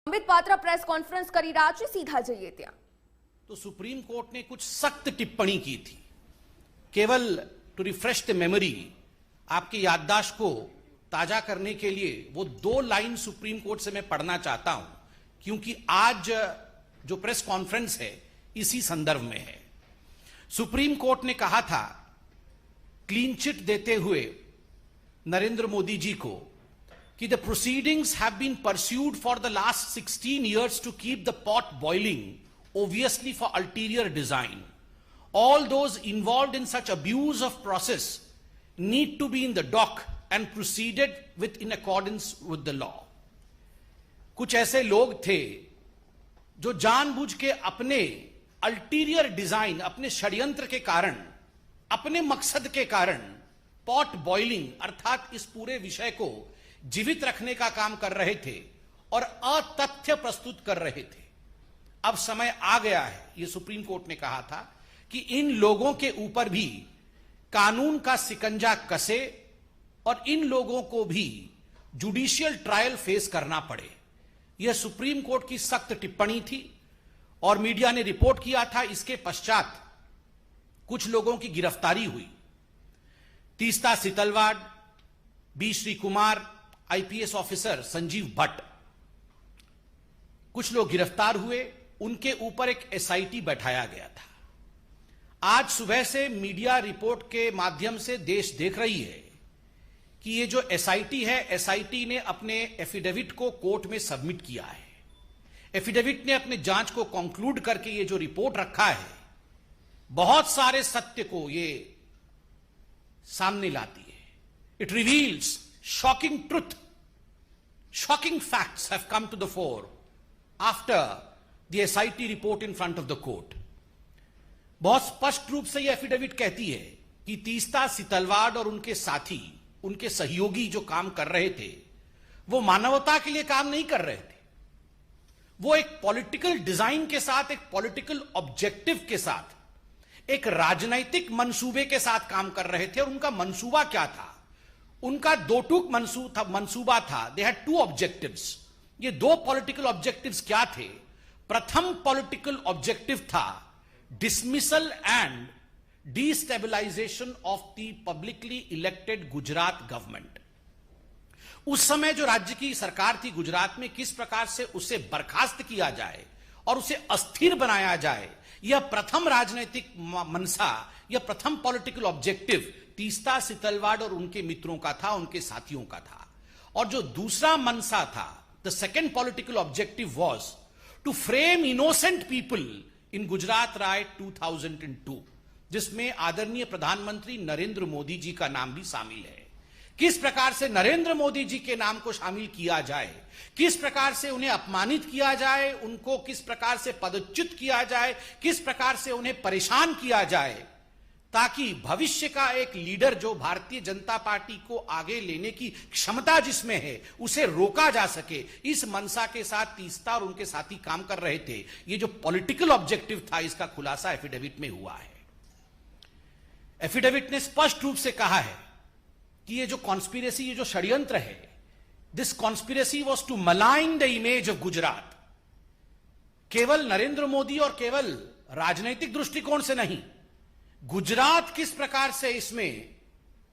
સંબિત પાત્રા press conference કરી રહ્યા છે, સીધા જઈએ ત્યાં। तो सुप्रीम कोर्ट ने कुछ सख्त टिप्पणी की थी। केवल टू रिफ्रेश द मेमोरी, आपकी याददाश्त को ताजा करने के लिए वो 2 लाइन सुप्रीम कोर्ट से मैं पढ़ना चाहता हूं, क्योंकि आज जो प्रेस कॉन्फ्रेंस है इसी संदर्भ में है। सुप्रीम कोर्ट ने कहा था क्लीन चिट देते हुए नरेंद्र मोदी जी को कि the proceedings have been pursued for the last 16 years to keep the pot boiling, obviously for ulterior design. All those involved in such abuse of process need to be in the dock and proceeded with in accordance with the law. कुछ ऐसे लोग थे जो जानबूझ के अपने ulterior design, अपने षड्यंत्र के कारण, अपने मकसद के कारण पॉट बॉइलिंग अर्थात इस पूरे विषय को जीवित रखने का काम कर रहे थे और अतथ्य प्रस्तुत कर रहे थे। अब समय आ गया है, यह सुप्रीम कोर्ट ने कहा था, कि इन लोगों के ऊपर भी कानून का सिकंजा कसे और इन लोगों को भी जुडिशियल ट्रायल फेस करना पड़े। यह सुप्रीम कोर्ट की सख्त टिप्पणी थी और मीडिया ने रिपोर्ट किया था। इसके पश्चात कुछ लोगों की गिरफ्तारी हुई। Teesta Setalvad, B Sreekumar, IPS officer Sanjiv Bhatt, कुछ लोग गिरफ्तार हुए। उनके ऊपर एक एसआईटी बैठाया गया था। आज सुबह से मीडिया रिपोर्ट के माध्यम से देश देख रही है कि ये जो एसआईटी है, एसआईटी ने अपने एफिडेविट को कोर्ट में सबमिट किया है। एफिडेविट ने अपने जांच को कंक्लूड करके ये जो रिपोर्ट रखा है, बहुत सारे सत्य को ये सामने लाती है। It reveals shocking truth, shocking facts have come to the fore after the SIT report in front of the court. बहुत स्पष्ट रूप से यह एफिडेविट कहती है कि तीस्ता सितलवाड़ और उनके साथी, उनके सहयोगी जो काम कर रहे थे, वो मानवता के लिए काम नहीं कर रहे थे। वो एक पॉलिटिकल डिजाइन के साथ, एक पॉलिटिकल ऑब्जेक्टिव के साथ, एक राजनैतिक मंसूबे के साथ काम कर रहे थे। और उनका मंसूबा क्या था? उनका 2 टूक मंसूबा था। They had 2 objectives. ये 2 पॉलिटिकल ऑब्जेक्टिव्स क्या थे? प्रथम पॉलिटिकल ऑब्जेक्टिव था dismissal and destabilisation of the publicly elected Gujarat government. उस समय जो राज्य की सरकार थी गुजरात में, किस प्रकार से उसे बर्खास्त किया जाए और उसे अस्थिर बनाया जाए, यह प्रथम राजनीतिक मनसा, यह प्रथम पॉलिटिकल ऑब्जेक्टिव तीस्ता सितलवाड़ और उनके मित्रों का था, उनके साथियों का था। और जो दूसरा मनसा था, the second political objective was to frame innocent people in Gujarat right 2002, जिसमें आदरणीय प्रधानमंत्री नरेंद्र मोदी जी का नाम भी शामिल है। किस प्रकार से नरेंद्र मोदी जी के नाम को शामिल किया जाए, किस प्रकार से उन्हें अपमानित किया जाए, उनको किस प्रकार से पदच्युत किया जाए, किस प्रकार से उन्हें परेशान किया जाए, ताकि भविष्य का एक लीडर जो भारतीय जनता पार्टी को आगे लेने की क्षमता जिसमें है, उसे रोका जा सके। इस मनसा के साथ तीस्ता और उनके साथी काम कर रहे थे। ये जो पॉलिटिकल ऑब्जेक्टिव था, इसका खुलासा एफिडेविट में हुआ है। एफिडेविट ने स्पष्ट रूप से कहा है कि ये जो कॉन्स्पिरेसी, ये जो षड्यंत्र है, this conspiracy was to malign the image of Gujarat. केवल नरेंद्र मोदी और केवल राजनैतिक दृष्टिकोण से नहीं, गुजरात किस प्रकार से इसमें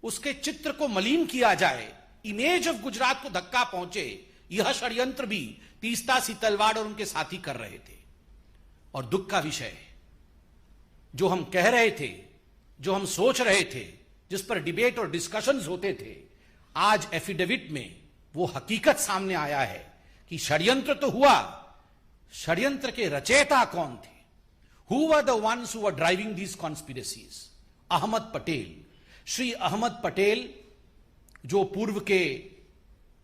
उसके चित्र को मलिन किया जाए, इमेज ऑफ गुजरात को धक्का पहुंचे, यह षड्यंत्र भी तीस्ता सितलवाड़ और उनके साथी कर रहे थे। और दुख का विषय, जो हम कह रहे थे, जो हम सोच रहे थे, जिस पर डिबेट और डिस्कशंस होते थे, आज एफिडेविट में वो हकीकत सामने आया है कि षड्यंत्र तो हुआ, षड्यंत्र के रचयिता कौन थे? Who were the ones who were driving these conspiracies? Ahmad Patel, Shri Ahmad Patel, जो पूर्व के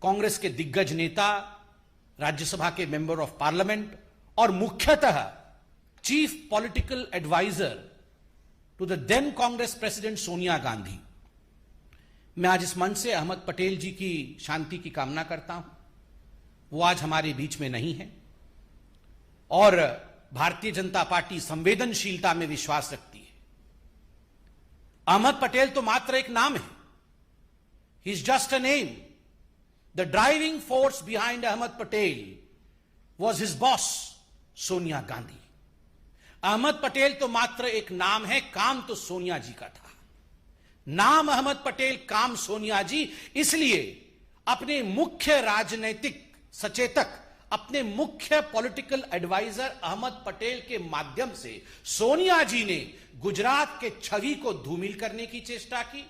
कांग्रेस के दिग्गज नेता, राज्यसभा के मेंबर ऑफ पार्लियामेंट और मुख्यतः chief political adviser to the then Congress president Sonia Gandhi. मैं आज इस मंच से अहमद पटेल जी की शांति की कामना करता हूं। वो आज हमारे बीच में नहीं है और भारतीय जनता पार्टी संवेदनशीलता में विश्वास रखती है। अहमद पटेल तो मात्र एक नाम है, he is just a name. The driving force behind Ahmed Patel was his boss, Sonia Gandhi. Ahmed Patel तो मात्र एक नाम है, काम तो सोनिया जी का था। नाम अहमद पटेल, काम सोनिया जी, इसलिए अपने मुख्य राजनीतिक सचेतक, अपने मुख्य पॉलिटिकल एडवाइजर अहमद पटेल के माध्यम से सोनिया जी ने गुजरात के छवि को धूमिल करने की चेष्टा की।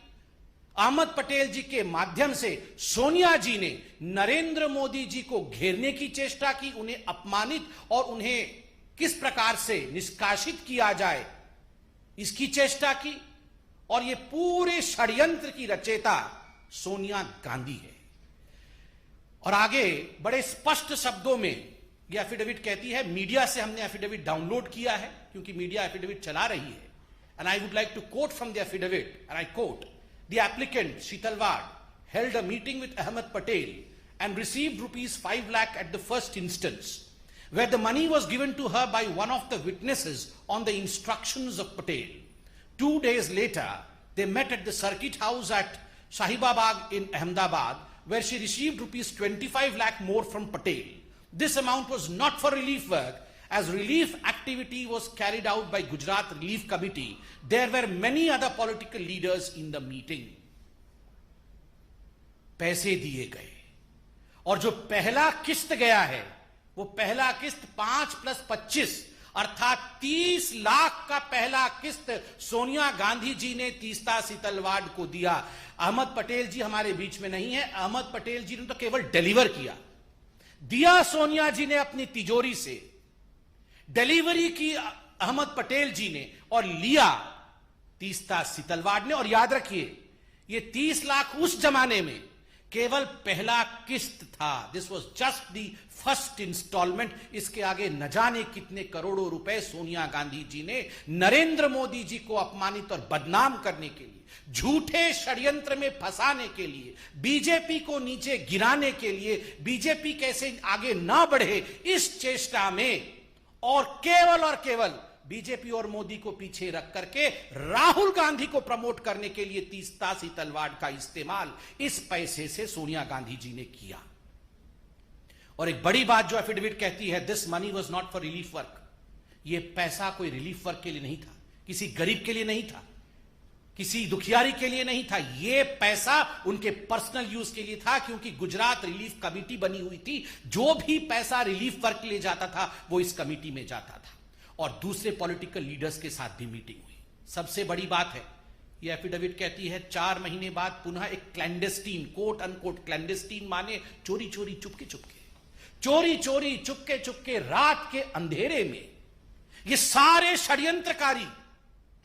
अहमद पटेल जी के माध्यम से सोनिया जी ने नरेंद्र मोदी जी को घेरने की चेष्टा की, उन्हें अपमानित और उन्हें किस प्रकार से निष्कासित किया जाए इसकी चेष्टा की। और यह पूरे षड्यंत्र की रचयिता सोनिया गांधी है। और आगे बड़े स्पष्ट शब्दों में यह एफिडेविट कहती है, मीडिया से हमने एफिडेविट डाउनलोड किया है क्योंकि मीडिया एफिडेविट चला रही है। And I would like to quote from the affidavit, and I quote, the applicant Setalvad held a meeting with Ahmed Patel and received rupees 5 lakh at the first instance, where the money was given to her by one of the witnesses on the instructions of Patel. 2 days later, they met at the circuit house at Shahibabad in Ahmedabad, where she received rupees 25 lakh more from Patel. This amount was not for relief work, as relief activity was carried out by Gujarat Relief Committee. There were many other political leaders in the meeting. पैसे दिए गए और जो पहला किस्त गया है वो पहला किस्त 5 + 25 अर्थात 30 लाख का पहला किस्त सोनिया गांधी जी ने तीस्ता सीतलवाड़ को दिया। अहमद पटेल जी हमारे बीच में नहीं है, अहमद पटेल जी ने तो केवल डिलीवर किया, दिया सोनिया जी ने अपनी तिजोरी से, डिलीवरी की अहमद पटेल जी ने और लिया तीस्ता सीतलवाड़ ने। और याद रखिए, ये 30 लाख उस जमाने में केवल पहला किस्त था। This was just the first installment. इसके आगे न जाने कितने करोड़ों रुपए सोनिया गांधी जी ने नरेंद्र मोदी जी को अपमानित और बदनाम करने के लिए, झूठे षड्यंत्र में फंसाने के लिए, बीजेपी को नीचे गिराने के लिए, बीजेपी कैसे आगे ना बढ़े इस चेष्टा में, और केवल बीजेपी और मोदी को पीछे रख करके राहुल गांधी को प्रमोट करने के लिए तीस्ता सीतलवाड़ का इस्तेमाल इस पैसे से सोनिया गांधी जी ने किया। और एक बड़ी बात जो एफिडेविट कहती है, this money was not for relief work. यह पैसा कोई रिलीफ वर्क के लिए नहीं था, किसी गरीब के लिए नहीं था, किसी दुखियारी के लिए नहीं था। यह पैसा उनके पर्सनल यूज के लिए था, क्योंकि गुजरात रिलीफ कमेटी बनी हुई थी। जो भी पैसा रिलीफ वर्क के लिए जाता था वो इस कमेटी में जाता था। और दूसरे पॉलिटिकल लीडर्स के साथ भी मीटिंग हुई। सबसे बड़ी बात है, यह एफिडेविट कहती है 4 महीने बाद पुनः एक क्लैंडेस्टीन, कोट अनकोट क्लैंडेस्टीन माने चोरी चोरी चुपके चुपके, चोरी चोरी चुपके चुपके रात के अंधेरे में ये सारे षड्यंत्रकारी,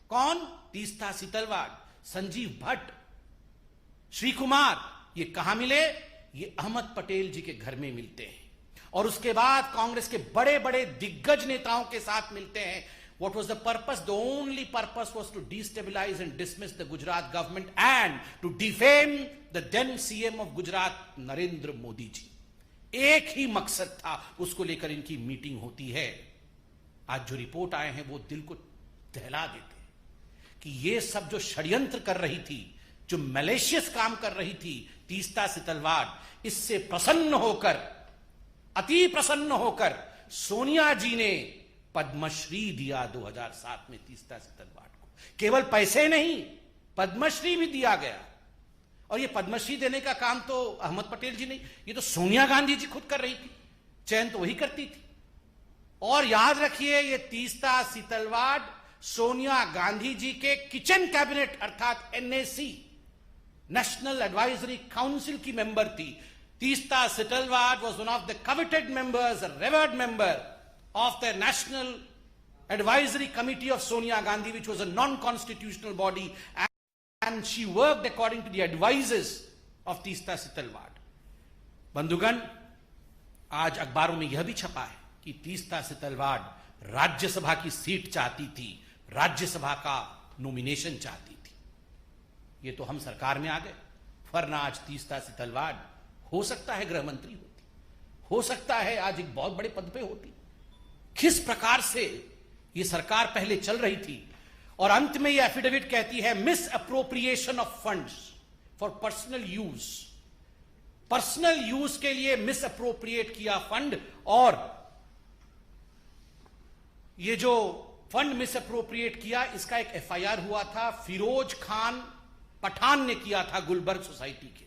कौन? तीस्ता सीतलवाड़, संजीव भट्ट, श्री कुमार, ये कहां मिले? ये अहमद पटेल जी के घर में मिलते हैं और उसके बाद कांग्रेस के बड़े बड़े दिग्गज नेताओं के साथ मिलते हैं। What was the purpose? The only purpose was to destabilize and dismiss the Gujarat government and to defame the then CM of Gujarat, Narendra Modi ji. एक ही मकसद था, उसको लेकर इनकी मीटिंग होती है। आज जो रिपोर्ट आए हैं वो दिल को दहला देते हैं कि ये सब जो षड्यंत्र कर रही थी, जो मैलिशियस काम कर रही थी तीस्ता सीतलवाड़, इससे प्रसन्न होकर, अति प्रसन्न होकर सोनिया जी ने पद्मश्री दिया 2007 में तीस्ता सीतलवाड़ को। केवल पैसे नहीं, पद्मश्री भी दिया गया। और ये पद्मश्री देने का काम तो अहमद पटेल जी नहीं, ये तो सोनिया गांधी जी खुद कर रही थी, चयन तो वही करती थी। और याद रखिए, ये तीस्ता सीतलवाड़ सोनिया गांधी जी के किचन कैबिनेट अर्थात NAC, नेशनल एडवाइजरी काउंसिल की मेंबर थी। Teesta Setalwad was one of the coveted members, a revered member of the National Advisory Committee of Sonia Gandhi, which was a non-constitutional body, and she worked according to the advices of Teesta Setalwad. बंधुगण, आज अखबारों में यह भी छपा है कि तीस्ता सीतलवाड़ राज्यसभा की सीट चाहती थी, राज्यसभा का नॉमिनेशन चाहती थी। ये तो हम सरकार में आ गए, वरना आज तीस्ता सीतलवाड़ हो सकता है गृह मंत्री होती, हो सकता है आज एक बहुत बड़े पद पे होती। किस प्रकार से ये सरकार पहले चल रही थी। और अंत में ये एफिडेविट कहती है, miss appropriation of funds for personal use, personal use के लिए मिस अप्रोप्रिएट किया फंड और ये जो फंड मिस अप्रोप्रिएट किया, इसका एक एफआईआर हुआ था, फिरोज खान पठान ने किया था गुलबर्ग सोसाइटी के।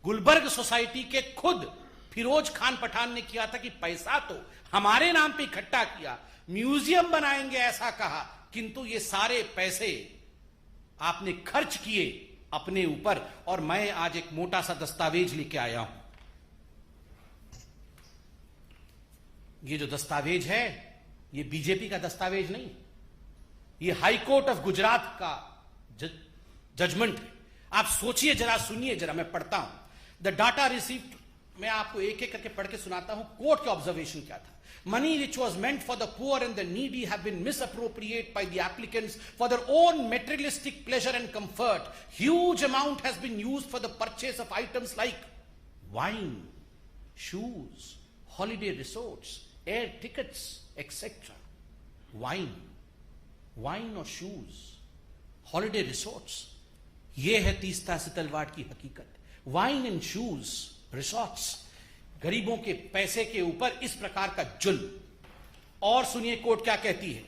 गुलबर्ग सोसाइटी के खुद फिरोज खान पठान ने किया था कि पैसा तो हमारे नाम पे इकट्ठा किया, म्यूजियम बनाएंगे ऐसा कहा, किंतु ये सारे पैसे आपने खर्च किए अपने ऊपर। और मैं आज एक मोटा सा दस्तावेज लेके आया हूं। ये जो दस्तावेज है, ये बीजेपी का दस्तावेज नहीं, ये हाई कोर्ट ऑफ गुजरात का जजमेंट है। आप सोचिए जरा, सुनिए जरा, मैं पढ़ता हूं। द डाटा रिसीव्ड, मैं आपको एक एक करके पढ़ के सुनाता हूं कोर्ट के ऑब्जर्वेशन क्या था। Money which was meant for the poor and the needy have been misappropriated by the applicants for their own materialistic pleasure and comfort. Huge amount has been used for the purchase of items like wine, shoes, holiday resorts, air tickets, etc. Wine or shoes, holiday resorts. ये है तीस्ता सितलवाड़ की हकीकत। Wine and shoes, resorts, गरीबों के पैसे के ऊपर इस प्रकार का जुल्म। और सुनिए कोर्ट क्या कहती है।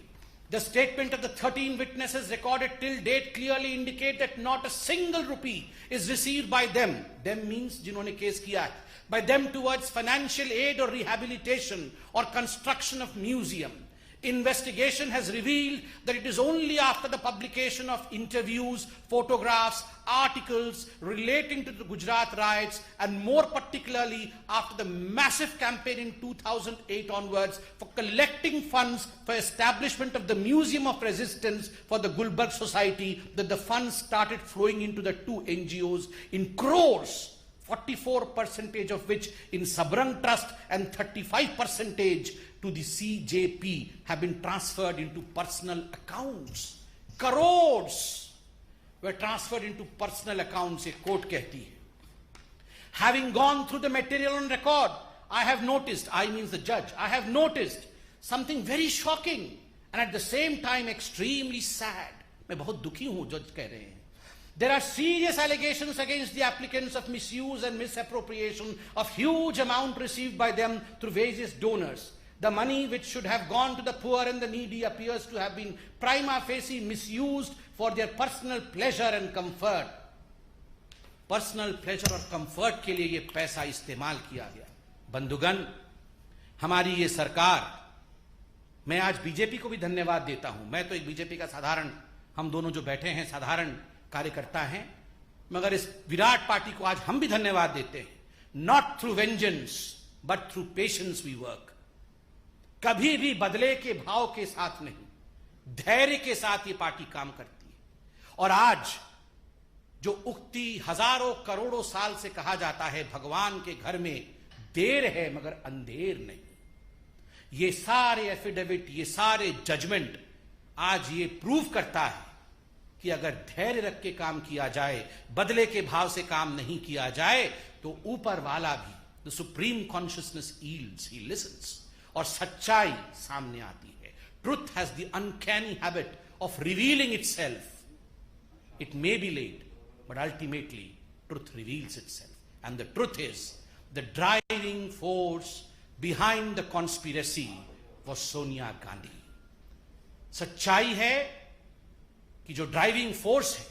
The statement of the 13 witnesses recorded till date clearly indicate that not a single rupee is received by them means जिन्होंने केस किया है, by them towards financial aid और रिहैबिलिटेशन और construction of museum. Investigation has revealed that it is only after the publication of interviews, photographs, articles relating to the Gujarat riots, and more particularly after the massive campaign in 2008 onwards for collecting funds for establishment of the Museum of Resistance for the Gulbarg Society, that the funds started flowing into the two NGOs in crores, 44% of which in Sabrang Trust and 35% to the CJP have been transferred into personal accounts. Crores were transferred into personal accounts, a court कहती है। Having gone through the material on record, I have noticed, I means the judge, I have noticed something very shocking and at the same time extremely sad. मैं बहुत दुखी हूं, जज कह रहे हैं। There are serious allegations against the applicants of misuse and misappropriation of huge amount received by them through various donors. The money which should have gone to the poor and the needy appears to have been prima facie misused for their personal pleasure and comfort. Personal pleasure और comfort के लिए ये पैसा इस्तेमाल किया गया। बंधुगण, हमारी ये सरकार, मैं आज बीजेपी को भी धन्यवाद देता हूं। मैं तो एक बीजेपी का साधारण, हम दोनों जो बैठे हैं साधारण कार्यकर्ता हैं, मगर इस विराट पार्टी को आज हम भी धन्यवाद देते हैं। Not through vengeance but through patience we work. कभी भी बदले के भाव के साथ नहीं, धैर्य के साथ ये पार्टी काम करती है। और आज जो उक्ति हजारों करोड़ों साल से कहा जाता है, भगवान के घर में देर है मगर अंधेर नहीं, ये सारे एफिडेविट, ये सारे जजमेंट आज ये प्रूव करता है कि अगर धैर्य रख के काम किया जाए, बदले के भाव से काम नहीं किया जाए, तो ऊपर वाला भी, the supreme consciousness yields, he listens, और सच्चाई सामने आती है। Truth has the uncanny habit of revealing itself. It may be late but ultimately truth reveals itself, and the truth is the driving force behind the conspiracy was Sonia Gandhi. सच्चाई है कि जो driving force है,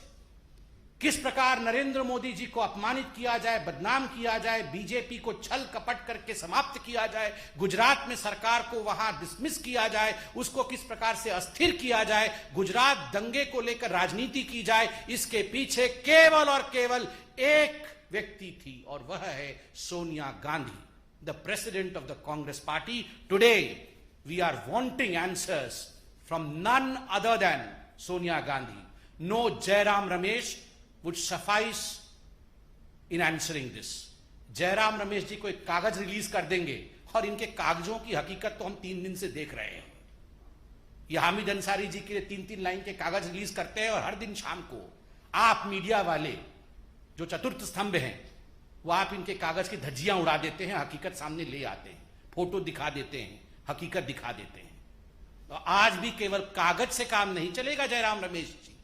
किस प्रकार नरेंद्र मोदी जी को अपमानित किया जाए, बदनाम किया जाए, बीजेपी को छल कपट करके समाप्त किया जाए, गुजरात में सरकार को वहां डिसमिस किया जाए, उसको किस प्रकार से अस्थिर किया जाए, गुजरात दंगे को लेकर राजनीति की जाए, इसके पीछे केवल और केवल एक व्यक्ति थी और वह है Sonia Gandhi, the president of the Congress party. Today we are wanting answers from none other than Sonia Gandhi. No Jairam Ramesh would suffice in answering this. Jairam Ramesh ji को एक कागज रिलीज कर देंगे और इनके कागजों की हकीकत तो हम 3 दिन से देख रहे हैं। ये हामिद अंसारी जी के लिए 3-3 लाइन के कागज रिलीज करते हैं और हर दिन शाम को आप मीडिया वाले जो चतुर्थ स्तंभ हैं, वो आप इनके कागज की धज्जियां उड़ा देते हैं, हकीकत सामने ले आते हैं, फोटो दिखा देते हैं, हकीकत दिखा देते हैं। तो आज भी केवल कागज से काम नहीं चलेगा जयराम रमेश जी।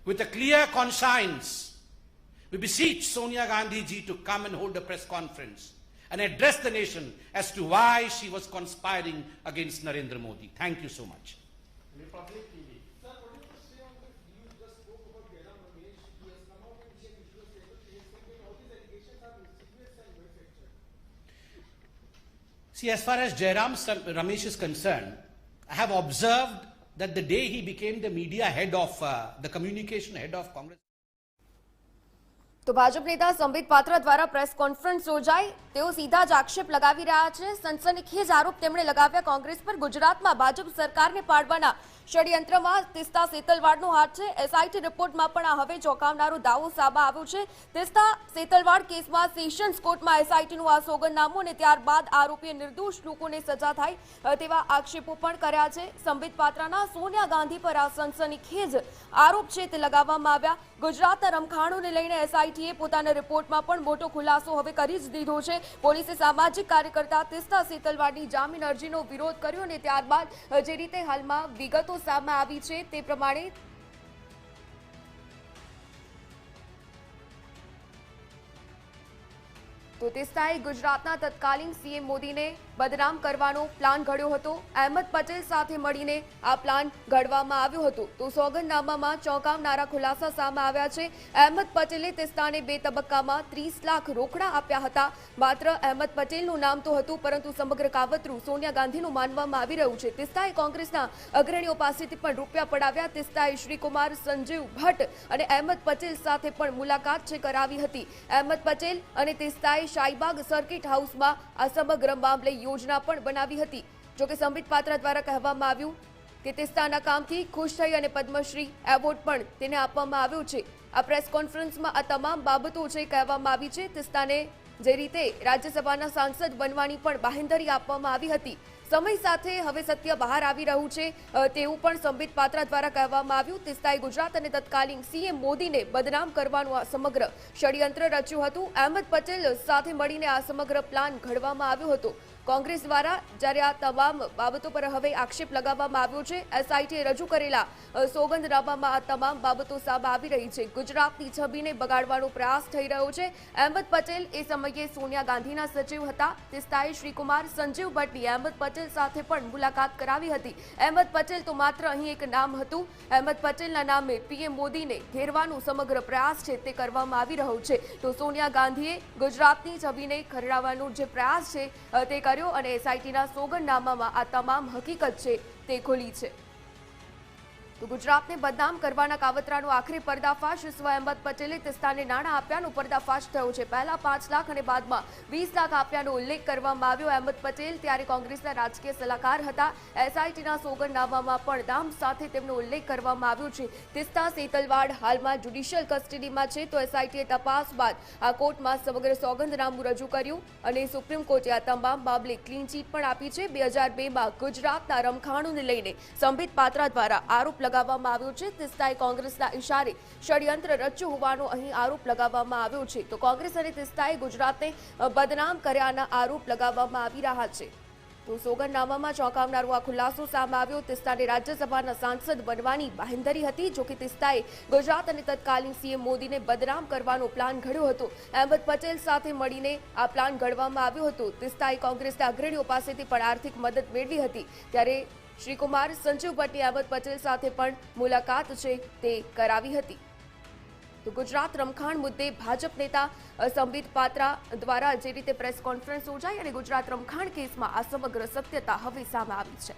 With a clear conscience, we beseech Sonia Gandhi ji to come and hold a press conference and address the nation as to why she was conspiring against Narendra Modi. Thank you so much. Republic TV. Sir, what do you say on this news just spoke about Jairam Ramesh? He has come out and shared visual statement. He has said that all these allegations are insidious and well-factual. See, as far as Jairam Ramesh is concerned, I have observed that the day he became the media head of, the communication head of Congress. તો ભાજપ નેતા સંબિત પાત્રા દ્વારા press conference યોજાઈ. તેઓ સીધા જ આક્ષેપ લગાવી રહ્યા છે. સનસનીખેજ આરોપ તેમણે લગાવ્યા કોંગ્રેસ પર. ગુજરાતમાં ભાજપ સરકારને પાડવાના ષડયંત્રમાં તીસ્તા સેતલવાડનો હાથ છે. એસઆઈટી રિપોર્ટમાં પણ આ હવે ચોંકાવનારો દાવો સામે આવ્યો છે. તીસ્તા સેતલવાડ કેસમાં સેશન્સ કોર્ટમાં એસઆઈટીનું આ સોગંદનામું અને ત્યારબાદ આરોપીએ નિર્દોષ લોકોને સજા થાય તેવા આક્ષેપો પણ કર્યા છે. સંબિત પાત્રાના સોનિયા ગાંધી પર આ સનસનીખેજ આરોપ છે તે લગાવવામાં આવ્યા. ગુજરાતના રમખાણોને લઈને એસઆઈટીએ પોતાના રિપોર્ટમાં પણ મોટો ખુલાસો હવે કરી જ દીધો છે. પોલીસે સામાજિક કાર્યકર્તા તીસ્તા સેતલવાડની જામીન અરજીનો વિરોધ કર્યો અને ત્યારબાદ જે રીતે હાલમાં વિગતો સામે આવી છે તે પ્રમાણે તો તીસ્તાએ ગુજરાતના તત્કાલીન સીએમ મોદીને બદનામ કરવાનો પ્લાન ઘડ્યો હતો. અહેમદ પટેલ સાથે મળીને આ પ્લાન ઘડવામાં આવ્યો હતો. તો સોગંદનામામાં ચોંકાવનારા ખુલાસા સામે આવ્યા છે. અહેમદ પટેલે તીસ્તાને 2 તબક્કામાં 30 લાખ રોકડા આપ્યા હતા. માત્ર અહેમદ પટેલનું નામ તો હતું, પરંતુ સમગ્ર કાવતરું સોનિયા ગાંધીનું માનવામાં આવી રહ્યું છે. તીસ્તાએ કોંગ્રેસના અગ્રણીઓ પાસેથી પણ રૂપિયા પડાવ્યા. તીસ્તાએ શ્રીકુમાર, સંજીવ ભટ્ટ અને અહેમદ પટેલ સાથે પણ મુલાકાત છે કરાવી હતી. અહેમદ પટેલ અને તીસ્તાએ શાહીબાગ સર્કિટ હાઉસમાં આ સમગ્ર મામલે યોજના પણ બનાવી હતી. જોકે સંબિત પાત્રા દ્વારા કહેવામાં આવ્યું કે તીસ્તાના કામથી ખુશ થઈ અને પદ્મશ્રી એવોર્ડ પણ તેને આપવામાં આવ્યો છે. આ પ્રેસ કોન્ફરન્સમાં આ તમામ બાબતો છે કહેવામાં આવી છે. તીસ્તાને જે રીતે રાજ્યસભાના સાંસદ બનવાની પણ બાહેંધરી આપવામાં આવી હતી. સમય સાથે હવે સત્ય બહાર આવી રહ્યું છે તેવું પણ સંબિત પાત્રા દ્વારા કહેવામાં આવ્યું. તીસ્તાએ ગુજરાત અને તત્કાલીન સીએમ મોદીને બદનામ કરવાનું આ સમગ્ર ષડયંત્ર રચ્યું હતું. અહેમદ પટેલ સાથે મળીને આ સમગ્ર પ્લાન ઘડવામાં આવ્યો હતો. કોંગ્રેસ દ્વારા જ્યારે આ તમામ બાબતો પર હવે આક્ષેપ લગાવવામાં આવ્યો છે. એસઆઈટીએ રજૂ કરેલા સોગંદનામામાં આ તમામ બાબતો સામે આવી રહી છે. ગુજરાતની છબીને બગાડવાનો પ્રયાસ થઈ રહ્યો છે. અહેમદ પટેલ એ સમયે સોનિયા ગાંધીના સચિવ હતા. તીસ્તાએ શ્રીકુમાર, સંજીવ ભટ્ટની અહેમદ પટેલ સાથે પણ મુલાકાત કરાવી હતી. અહેમદ પટેલ તો માત્ર અહીં એક નામ હતું. અહેમદ પટેલના નામે પીએમ મોદીને ઘેરવાનો સમગ્ર પ્રયાસ છે તે કરવામાં આવી રહ્યો છે. તો સોનિયા ગાંધીએ ગુજરાતની છબીને ખરડાવવાનો જે પ્રયાસ છે તે કર્યો અને એસઆઈટીના સોગંદનામામાં આ તમામ હકીકત છે તે ખુલી છે. તો ગુજરાતને બદનામ કરવાના કાવતરાનો આખરે પર્દાફાશ. અહેમદ પટેલે તીસ્તાને નાણાં આપ્યાનો પર્દાફાશ થયો છે. પહેલા 5 લાખ અને બાદમાં 20 લાખ આપ્યાનો ઉલ્લેખ કરવામાં આવ્યો. અહેમદ પટેલ ત્યારે કોંગ્રેસના રાજકીય સલાહકાર હતા. એસઆઈટીના સોગંદનામામાં પણ નામ સાથે તેમનો ઉલ્લેખ કરવામાં આવ્યો છે. તીસ્તા સેતલવાડ હાલમાં જ્યુડિશિયલ કસ્ટડીમાં છે. તો એસઆઈટીએ તપાસ બાદ આ કોર્ટમાં સમગ્ર સોગંદનામું રજૂ કર્યું અને સુપ્રીમ કોર્ટે આ તમામ મામલે ક્લીન ચીટ પણ આપી છે. 2002માં ગુજરાતના રમખાણોને લઈને સંબિત પાત્રા દ્વારા આરોપ લગાવવામાં આવ્યો છે. તીસ્તાએ કોંગ્રેસના ઇશારે ષડયંત્ર રચ્યું હોવાનો અહીં આરોપ લગાવવામાં આવ્યો છે. તો કોંગ્રેસ અને તીસ્તાએ ગુજરાતને બદનામ કર્યાના આરોપ લગાવવામાં આવી રહ્યા છે. તો સોગંદનામામાં ચોંકાવનારો આ ખુલાસો સામે આવ્યો. તીસ્તાને રાજ્યસભાના સાંસદ બનવાની બાહેંધરી હતી. જોકે તીસ્તાએ ગુજરાત અને તત્કાલીન સીએમ મોદીને બદનામ કરવાનો પ્લાન ઘડ્યો હતો. અહેમદ પટેલ સાથે મળીને આ પ્લાન ઘડવામાં આવ્યો હતો. તીસ્તાએ કોંગ્રેસના અગ્રણીઓ પાસેથી પણ આર્થિક મદદ મેળવી હતી. ત્યારે શ્રીકુમાર, સંજીવ ભટ્ટની અહેમદ પટેલ સાથે પણ મુલાકાત છે તે કરાવી હતી. તો ગુજરાત રમખાણ મુદ્દે ભાજપ નેતા સંબિત પાત્રા દ્વારા જે રીતે પ્રેસ કોન્ફરન્સ યોજાઈ અને ગુજરાત રમખાણ કેસમાં આ સમગ્ર સત્યતા હવે સામે આવી છે.